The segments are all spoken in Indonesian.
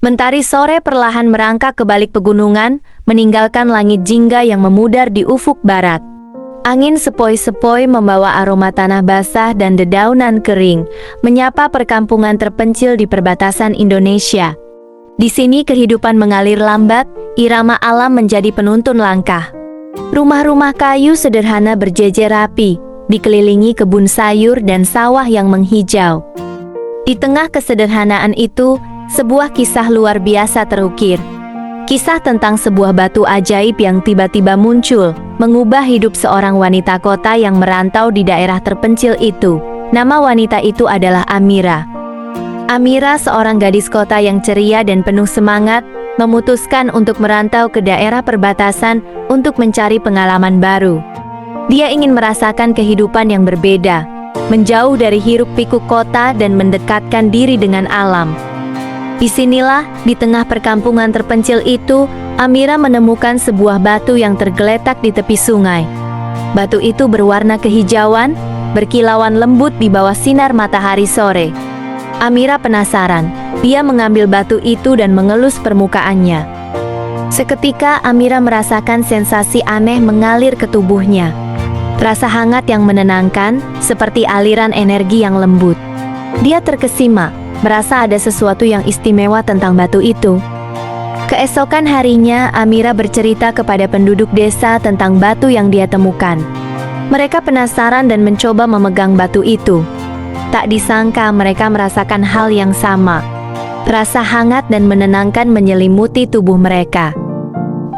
Mentari sore perlahan merangkak ke balik pegunungan, meninggalkan langit jingga yang memudar di ufuk barat. Angin sepoi-sepoi membawa aroma tanah basah dan dedaunan kering, menyapa perkampungan terpencil di perbatasan Indonesia. Di sini kehidupan mengalir lambat, irama alam menjadi penuntun langkah. Rumah-rumah kayu sederhana berjejer rapi, dikelilingi kebun sayur dan sawah yang menghijau. Di tengah kesederhanaan itu, sebuah kisah luar biasa terukir. Kisah tentang sebuah batu ajaib yang tiba-tiba muncul, mengubah hidup seorang wanita kota yang merantau di daerah terpencil itu. Nama wanita itu adalah Amira. Amira, seorang gadis kota yang ceria dan penuh semangat, memutuskan untuk merantau ke daerah perbatasan untuk mencari pengalaman baru. Dia ingin merasakan kehidupan yang berbeda, menjauh dari hiruk-pikuk kota dan mendekatkan diri dengan alam. Disinilah, di tengah perkampungan terpencil itu, Amira menemukan sebuah batu yang tergeletak di tepi sungai. Batu itu berwarna kehijauan, berkilauan lembut di bawah sinar matahari sore. Amira penasaran, dia mengambil batu itu dan mengelus permukaannya. Seketika Amira merasakan sensasi aneh mengalir ke tubuhnya. Rasa hangat yang menenangkan, seperti aliran energi yang lembut. Dia terkesima, merasa ada sesuatu yang istimewa tentang batu itu. Keesokan harinya, Amira bercerita kepada penduduk desa tentang batu yang dia temukan. Mereka penasaran dan mencoba memegang batu itu. Tak disangka mereka merasakan hal yang sama. Rasa hangat dan menenangkan menyelimuti tubuh mereka.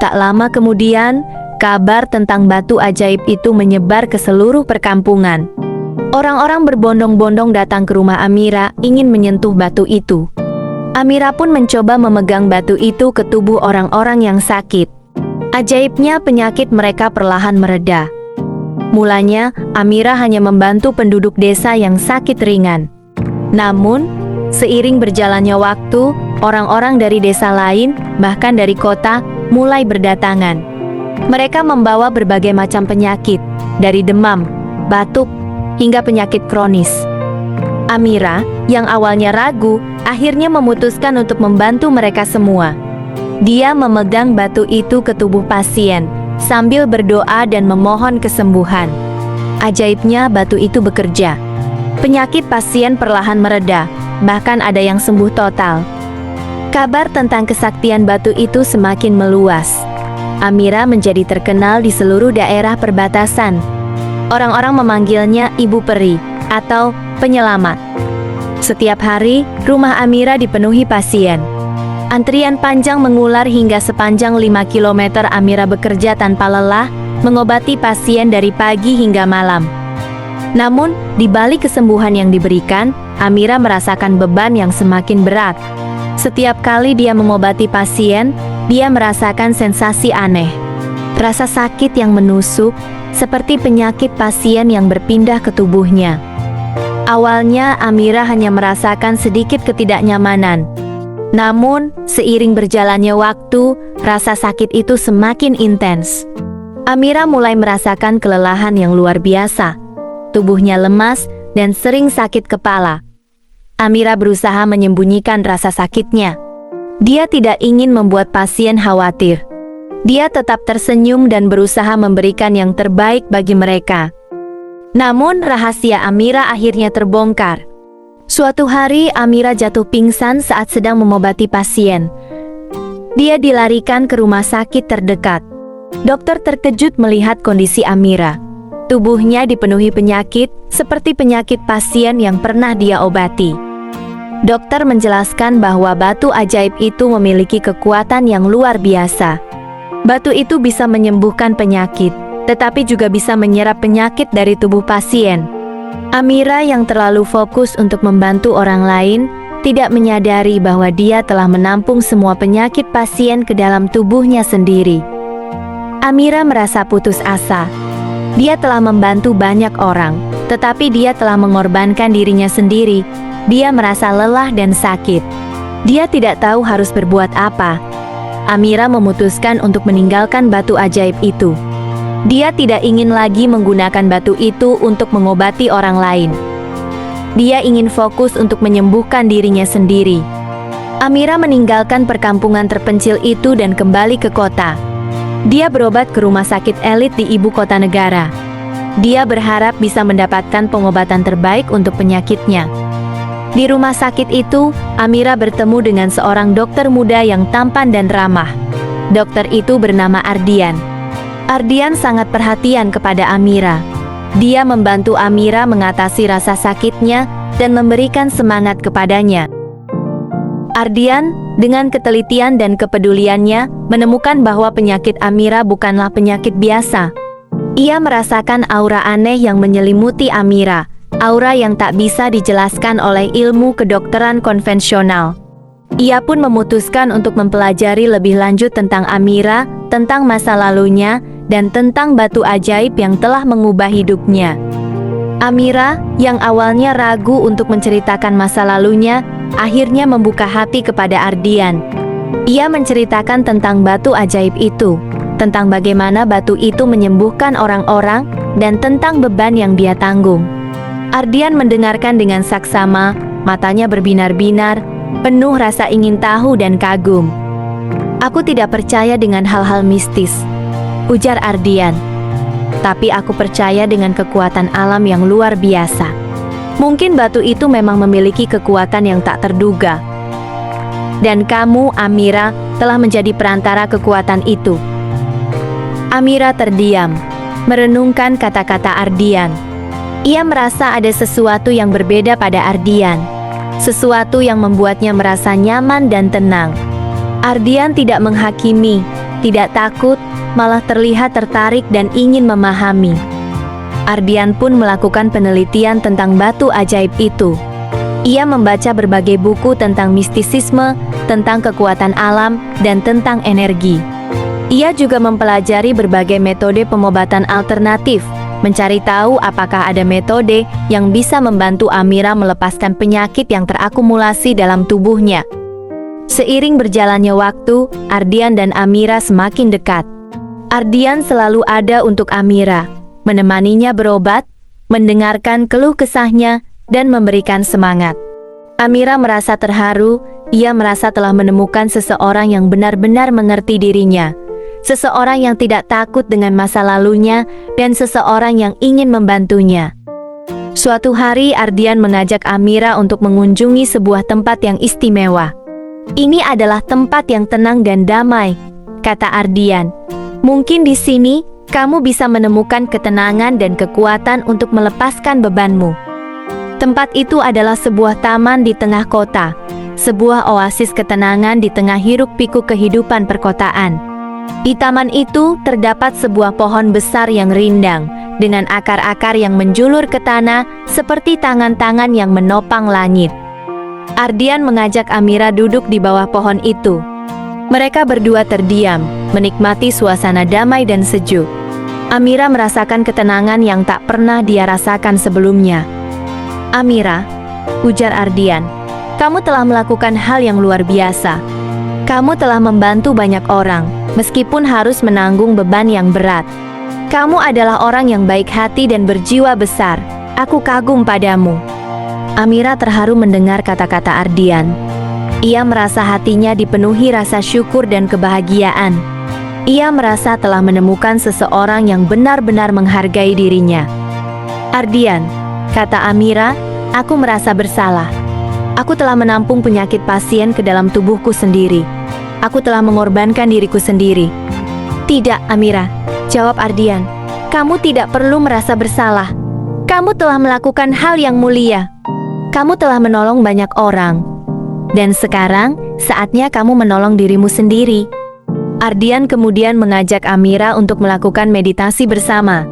Tak lama kemudian, kabar tentang batu ajaib itu menyebar ke seluruh perkampungan. Orang-orang berbondong-bondong datang ke rumah Amira, ingin menyentuh batu itu. Amira pun mencoba memegang batu itu ke tubuh orang-orang yang sakit. Ajaibnya, penyakit mereka perlahan mereda. Mulanya, Amira hanya membantu penduduk desa yang sakit ringan. Namun, seiring berjalannya waktu, orang-orang dari desa lain, bahkan dari kota, mulai berdatangan. Mereka membawa berbagai macam penyakit, dari demam, batuk, hingga penyakit kronis. Amira, yang awalnya ragu, akhirnya memutuskan untuk membantu mereka semua. Dia memegang batu itu ke tubuh pasien, sambil berdoa dan memohon kesembuhan. Ajaibnya, batu itu bekerja. Penyakit pasien perlahan mereda, bahkan ada yang sembuh total. Kabar tentang kesaktian batu itu semakin meluas. Amira menjadi terkenal di seluruh daerah perbatasan. Orang-orang memanggilnya Ibu Peri atau penyelamat. Setiap hari, rumah Amira dipenuhi pasien. Antrian panjang mengular hingga sepanjang 5 km. Amira bekerja tanpa lelah, mengobati pasien dari pagi hingga malam. Namun, di balik kesembuhan yang diberikan, Amira merasakan beban yang semakin berat. Setiap kali dia mengobati pasien, dia merasakan sensasi aneh. Rasa sakit yang menusuk, seperti penyakit pasien yang berpindah ke tubuhnya. Awalnya, Amira hanya merasakan sedikit ketidaknyamanan. Namun, seiring berjalannya waktu, rasa sakit itu semakin intens. Amira mulai merasakan kelelahan yang luar biasa. Tubuhnya lemas dan sering sakit kepala. Amira berusaha menyembunyikan rasa sakitnya. Dia tidak ingin membuat pasien khawatir. Dia tetap tersenyum dan berusaha memberikan yang terbaik bagi mereka. Namun, rahasia Amira akhirnya terbongkar. Suatu hari, Amira jatuh pingsan saat sedang mengobati pasien. Dia dilarikan ke rumah sakit terdekat. Dokter terkejut melihat kondisi Amira. Tubuhnya dipenuhi penyakit, seperti penyakit pasien yang pernah dia obati. Dokter menjelaskan bahwa batu ajaib itu memiliki kekuatan yang luar biasa. Batu itu bisa menyembuhkan penyakit, tetapi juga bisa menyerap penyakit dari tubuh pasien. Amira yang terlalu fokus untuk membantu orang lain, tidak menyadari bahwa dia telah menampung semua penyakit pasien ke dalam tubuhnya sendiri. Amira merasa putus asa. Dia telah membantu banyak orang, tetapi dia telah mengorbankan dirinya sendiri. Dia merasa lelah dan sakit. Dia tidak tahu harus berbuat apa. Amira memutuskan untuk meninggalkan batu ajaib itu. Dia tidak ingin lagi menggunakan batu itu untuk mengobati orang lain. Dia ingin fokus untuk menyembuhkan dirinya sendiri. Amira meninggalkan perkampungan terpencil itu dan kembali ke kota. Dia berobat ke rumah sakit elit di ibu kota negara. Dia berharap bisa mendapatkan pengobatan terbaik untuk penyakitnya. Di rumah sakit itu, Amira bertemu dengan seorang dokter muda yang tampan dan ramah. Dokter itu bernama Ardian. Ardian sangat perhatian kepada Amira. Dia membantu Amira mengatasi rasa sakitnya dan memberikan semangat kepadanya. Ardian, dengan ketelitian dan kepeduliannya, menemukan bahwa penyakit Amira bukanlah penyakit biasa. Ia merasakan aura aneh yang menyelimuti Amira, aura yang tak bisa dijelaskan oleh ilmu kedokteran konvensional. Ia pun memutuskan untuk mempelajari lebih lanjut tentang Amira, tentang masa lalunya, dan tentang batu ajaib yang telah mengubah hidupnya. Amira, yang awalnya ragu untuk menceritakan masa lalunya, akhirnya membuka hati kepada Ardian. Ia menceritakan tentang batu ajaib itu, tentang bagaimana batu itu menyembuhkan orang-orang, dan tentang beban yang dia tanggung. Ardian mendengarkan dengan saksama, matanya berbinar-binar, penuh rasa ingin tahu dan kagum. "Aku tidak percaya dengan hal-hal mistis," ujar Ardian. "Tapi aku percaya dengan kekuatan alam yang luar biasa. Mungkin batu itu memang memiliki kekuatan yang tak terduga. Dan kamu, Amira, telah menjadi perantara kekuatan itu." Amira terdiam, merenungkan kata-kata Ardian. Ia merasa ada sesuatu yang berbeda pada Ardian. Sesuatu yang membuatnya merasa nyaman dan tenang. Ardian tidak menghakimi, tidak takut, malah terlihat tertarik dan ingin memahami. Ardian pun melakukan penelitian tentang batu ajaib itu. Ia membaca berbagai buku tentang mistisisme, tentang kekuatan alam, dan tentang energi. Ia juga mempelajari berbagai metode pengobatan alternatif, mencari tahu apakah ada metode yang bisa membantu Amira melepaskan penyakit yang terakumulasi dalam tubuhnya. Seiring berjalannya waktu, Ardian dan Amira semakin dekat. Ardian selalu ada untuk Amira, menemaninya berobat, mendengarkan keluh kesahnya, dan memberikan semangat. Amira merasa terharu, ia merasa telah menemukan seseorang yang benar-benar mengerti dirinya. Seseorang yang tidak takut dengan masa lalunya, dan seseorang yang ingin membantunya. Suatu hari Ardian mengajak Amira untuk mengunjungi sebuah tempat yang istimewa. "Ini adalah tempat yang tenang dan damai," kata Ardian. "Mungkin di sini, kamu bisa menemukan ketenangan dan kekuatan untuk melepaskan bebanmu." Tempat itu adalah sebuah taman di tengah kota, sebuah oasis ketenangan di tengah hiruk-pikuk kehidupan perkotaan. Di taman itu terdapat sebuah pohon besar yang rindang, dengan akar-akar yang menjulur ke tanah seperti tangan-tangan yang menopang langit. Ardian mengajak Amira duduk di bawah pohon itu. Mereka berdua terdiam, menikmati suasana damai dan sejuk. Amira merasakan ketenangan yang tak pernah dia rasakan sebelumnya. "Amira," ujar Ardian, "kamu telah melakukan hal yang luar biasa. Kamu telah membantu banyak orang, meskipun harus menanggung beban yang berat. Kamu adalah orang yang baik hati dan berjiwa besar. Aku kagum padamu." Amira terharu mendengar kata-kata Ardian. Ia merasa hatinya dipenuhi rasa syukur dan kebahagiaan. Ia merasa telah menemukan seseorang yang benar-benar menghargai dirinya. "Ardian," kata Amira, "aku merasa bersalah. Aku telah menampung penyakit pasien ke dalam tubuhku sendiri. Aku telah mengorbankan diriku sendiri." "Tidak, Amira," jawab Ardian. "Kamu tidak perlu merasa bersalah. Kamu telah melakukan hal yang mulia. Kamu telah menolong banyak orang. Dan sekarang, saatnya kamu menolong dirimu sendiri." Ardian kemudian mengajak Amira untuk melakukan meditasi bersama.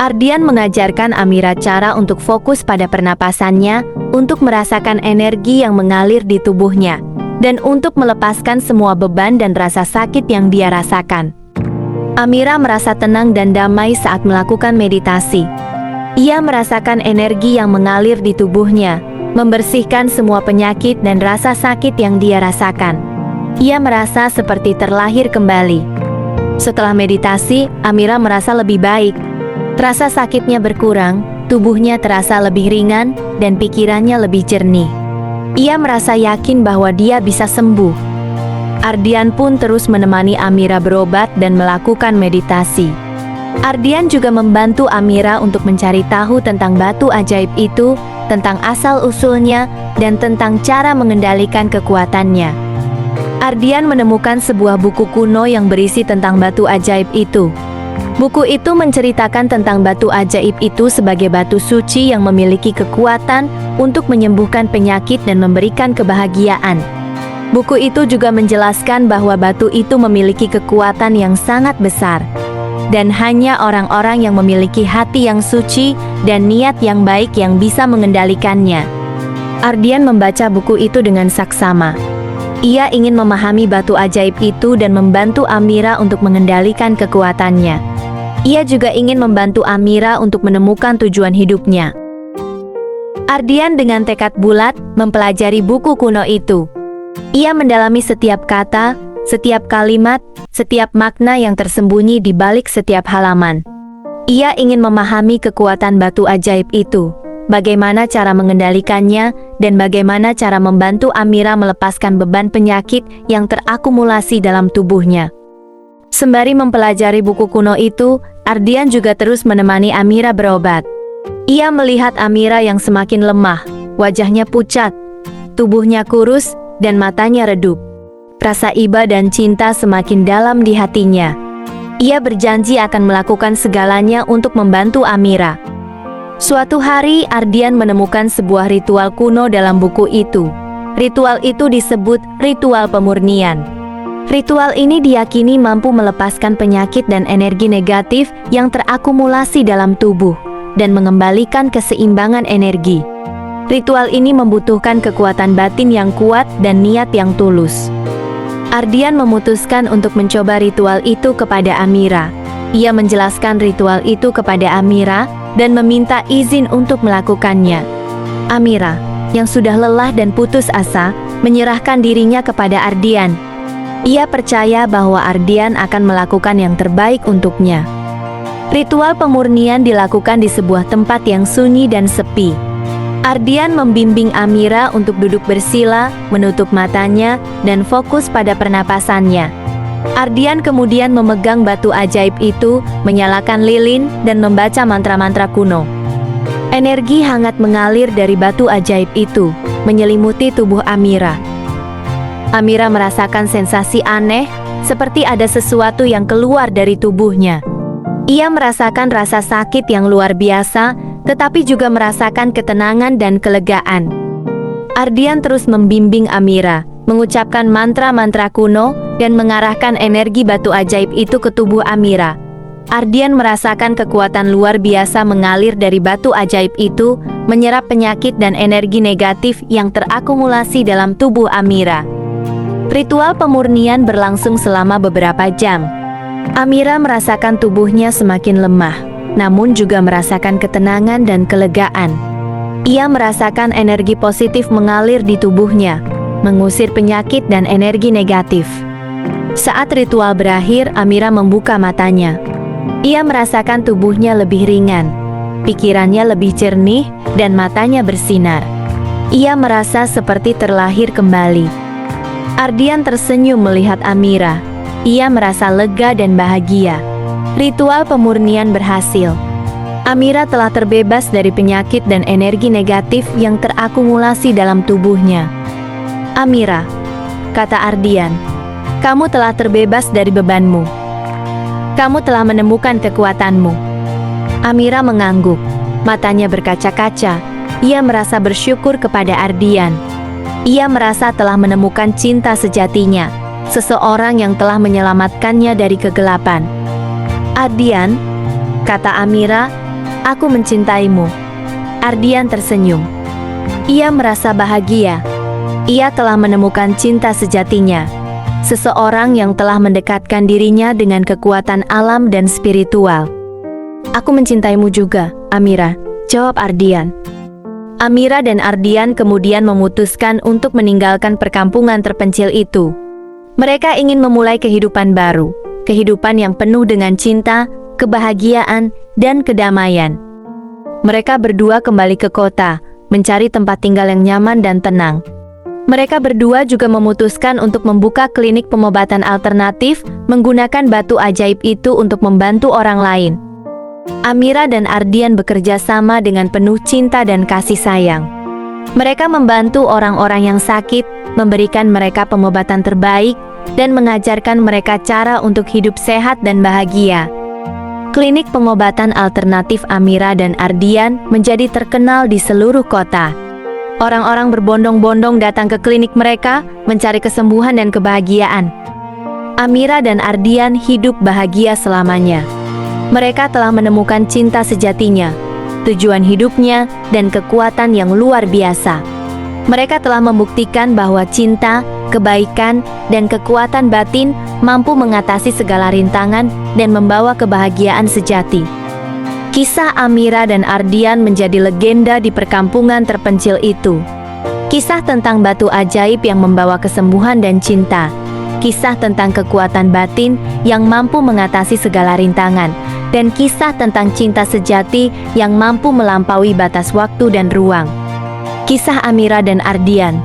Ardian mengajarkan Amira cara untuk fokus pada pernapasannya, untuk merasakan energi yang mengalir di tubuhnya, dan untuk melepaskan semua beban dan rasa sakit yang dia rasakan. Amira merasa tenang dan damai saat melakukan meditasi. Ia merasakan energi yang mengalir di tubuhnya, membersihkan semua penyakit dan rasa sakit yang dia rasakan. Ia merasa seperti terlahir kembali. Setelah meditasi, Amira merasa lebih baik. Rasa sakitnya berkurang, tubuhnya terasa lebih ringan, dan pikirannya lebih jernih. Ia merasa yakin bahwa dia bisa sembuh. Ardian pun terus menemani Amira berobat dan melakukan meditasi. Ardian juga membantu Amira untuk mencari tahu tentang batu ajaib itu, tentang asal-usulnya, dan tentang cara mengendalikan kekuatannya. Ardian menemukan sebuah buku kuno yang berisi tentang batu ajaib itu. Buku itu menceritakan tentang batu ajaib itu sebagai batu suci yang memiliki kekuatan untuk menyembuhkan penyakit dan memberikan kebahagiaan. Buku itu juga menjelaskan bahwa batu itu memiliki kekuatan yang sangat besar, dan hanya orang-orang yang memiliki hati yang suci dan niat yang baik yang bisa mengendalikannya. Ardian membaca buku itu dengan saksama. Ia ingin memahami batu ajaib itu dan membantu Amira untuk mengendalikan kekuatannya. Ia juga ingin membantu Amira untuk menemukan tujuan hidupnya. Ardian dengan tekad bulat mempelajari buku kuno itu. Ia mendalami setiap kata, setiap kalimat, setiap makna yang tersembunyi di balik setiap halaman. Ia ingin memahami kekuatan batu ajaib itu, bagaimana cara mengendalikannya, dan bagaimana cara membantu Amira melepaskan beban penyakit yang terakumulasi dalam tubuhnya. Sembari mempelajari buku kuno itu, Ardian juga terus menemani Amira berobat. Ia melihat Amira yang semakin lemah, wajahnya pucat, tubuhnya kurus, dan matanya redup. Rasa iba dan cinta semakin dalam di hatinya. Ia berjanji akan melakukan segalanya untuk membantu Amira. Suatu hari, Ardian menemukan sebuah ritual kuno dalam buku itu. Ritual itu disebut ritual pemurnian. Ritual ini diyakini mampu melepaskan penyakit dan energi negatif yang terakumulasi dalam tubuh, dan mengembalikan keseimbangan energi. Ritual ini membutuhkan kekuatan batin yang kuat dan niat yang tulus. Ardian memutuskan untuk mencoba ritual itu kepada Amira. Ia menjelaskan ritual itu kepada Amira dan meminta izin untuk melakukannya. Amira, yang sudah lelah dan putus asa, menyerahkan dirinya kepada Ardian. Ia percaya bahwa Ardian akan melakukan yang terbaik untuknya. Ritual pemurnian dilakukan di sebuah tempat yang sunyi dan sepi. Ardian membimbing Amira untuk duduk bersila, menutup matanya, dan fokus pada pernapasannya. Ardian kemudian memegang batu ajaib itu, menyalakan lilin, dan membaca mantra-mantra kuno. Energi hangat mengalir dari batu ajaib itu, menyelimuti tubuh Amira. Amira merasakan sensasi aneh, seperti ada sesuatu yang keluar dari tubuhnya. Ia merasakan rasa sakit yang luar biasa, tetapi juga merasakan ketenangan dan kelegaan. Ardian terus membimbing Amira, mengucapkan mantra-mantra kuno, dan mengarahkan energi batu ajaib itu ke tubuh Amira. Ardian merasakan kekuatan luar biasa mengalir dari batu ajaib itu, menyerap penyakit dan energi negatif yang terakumulasi dalam tubuh Amira. Ritual pemurnian berlangsung selama beberapa jam. Amira merasakan tubuhnya semakin lemah, namun juga merasakan ketenangan dan kelegaan. Ia merasakan energi positif mengalir di tubuhnya, mengusir penyakit dan energi negatif. Saat ritual berakhir, Amira membuka matanya. Ia merasakan tubuhnya lebih ringan, pikirannya lebih jernih, dan matanya bersinar. Ia merasa seperti terlahir kembali. Ardian tersenyum melihat Amira. Ia merasa lega dan bahagia. Ritual pemurnian berhasil. Amira telah terbebas dari penyakit dan energi negatif yang terakumulasi dalam tubuhnya. Amira, kata Ardian, kamu telah terbebas dari bebanmu. Kamu telah menemukan kekuatanmu. Amira mengangguk, matanya berkaca-kaca. Ia merasa bersyukur kepada Ardian. Ia merasa telah menemukan cinta sejatinya, seseorang yang telah menyelamatkannya dari kegelapan. Ardian, kata Amira, aku mencintaimu. Ardian tersenyum. Ia merasa bahagia. Ia telah menemukan cinta sejatinya, seseorang yang telah mendekatkan dirinya dengan kekuatan alam dan spiritual. Aku mencintaimu juga, Amira, jawab Ardian. Amira dan Ardian kemudian memutuskan untuk meninggalkan perkampungan terpencil itu. Mereka ingin memulai kehidupan baru, kehidupan yang penuh dengan cinta, kebahagiaan, dan kedamaian. Mereka berdua kembali ke kota, mencari tempat tinggal yang nyaman dan tenang. Mereka berdua juga memutuskan untuk membuka klinik pengobatan alternatif menggunakan batu ajaib itu untuk membantu orang lain. Amira dan Ardian bekerja sama dengan penuh cinta dan kasih sayang. Mereka membantu orang-orang yang sakit, memberikan mereka pengobatan terbaik, dan mengajarkan mereka cara untuk hidup sehat dan bahagia. Klinik pengobatan alternatif Amira dan Ardian menjadi terkenal di seluruh kota. Orang-orang berbondong-bondong datang ke klinik mereka, mencari kesembuhan dan kebahagiaan. Amira dan Ardian hidup bahagia selamanya. Mereka telah menemukan cinta sejatinya, tujuan hidupnya, dan kekuatan yang luar biasa. Mereka telah membuktikan bahwa cinta, kebaikan, dan kekuatan batin mampu mengatasi segala rintangan dan membawa kebahagiaan sejati. Kisah Amira dan Ardian menjadi legenda di perkampungan terpencil itu. Kisah tentang batu ajaib yang membawa kesembuhan dan cinta. Kisah tentang kekuatan batin yang mampu mengatasi segala rintangan. Dan kisah tentang cinta sejati yang mampu melampaui batas waktu dan ruang. Kisah Amira dan Ardian.